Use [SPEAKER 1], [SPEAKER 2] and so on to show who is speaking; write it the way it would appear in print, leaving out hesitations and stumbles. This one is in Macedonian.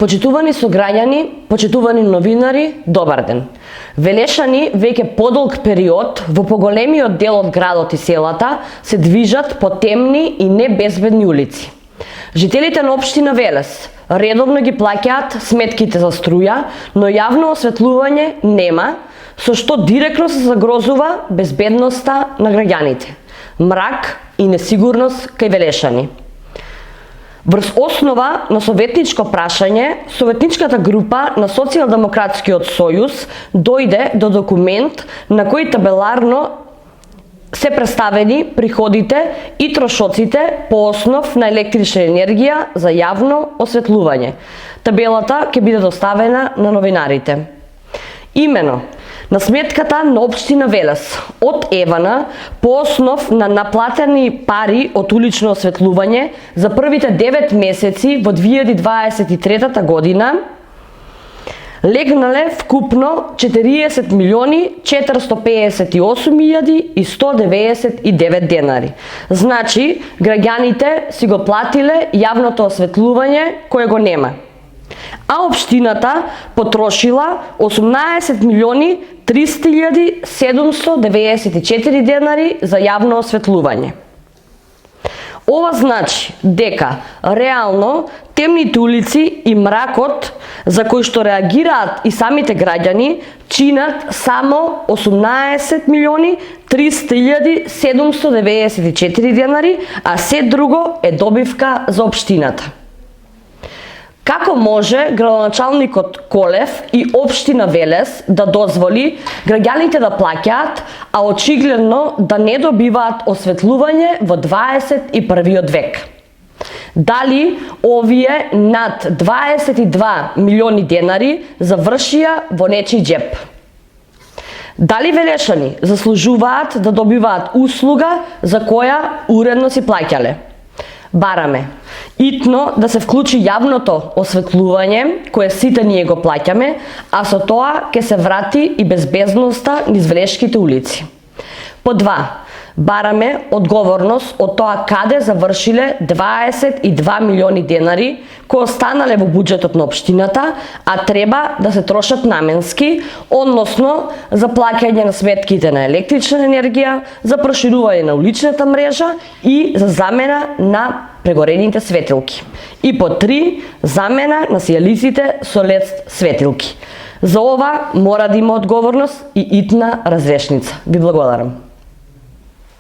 [SPEAKER 1] Почитувани сограѓани, почитувани новинари, добар ден. Велешани веќе подолг период во поголемиот дел од градот и селата се движат по темни и небезбедни улици. Жителите на општина Велес редовно ги плаќаат сметките за струја, но јавно осветлување нема, со што директно се загрозува безбедноста на граѓаните. Мрак и несигурност кај велешани. Врз основа на советничко прашање, советничката група на Социјалдемократскиот сојуз дојде до документ на кој табеларно се представени приходите и трошоците по основ на електрична енергија за јавно осветлување. Табелата ќе биде доставена на новинарите. Имено, на сметката на општина Велес од Евана по основ на наплатени пари од улично осветлување за првите 9 месеци во 2023 година легнале вкупно 40.458.199 денари. Значи, граѓаните си го платиле јавното осветлување кое го нема. А општината потрошила 18.300.794 денари за јавно осветлување. Ова значи дека реално темните улици и мракот за кои што реагираат и самите граѓани чинат само 18.300.794 денари, а се друго е добивка за општината. Како може градоначалникот Колев и општина Велес да дозволи граѓаните да плаќаат, а очигледно да не добиваат осветлување во 21 век? Дали овие над 22 милиони денари завршија во нечи джеп? Дали велешани заслужуваат да добиваат услуга за која уредно си плаќале? Бараме итно да се вклучи јавното осветлување, кое сите ние го плаќаме, а со тоа ќе се врати и безбедноста низ велешките улици. По 2. Бараме одговорност од тоа каде завршиле 22 милиони денари кои останале во буџетот на општината, а треба да се трошат наменски, односно за плаќање на сметките на електрична енергија, за проширување на уличната мрежа и за замена на прегорените светилки. И по 3. Замена на сијалиците со LED светилки. За ова мора да има одговорност и итна разрешница. Ви благодарам.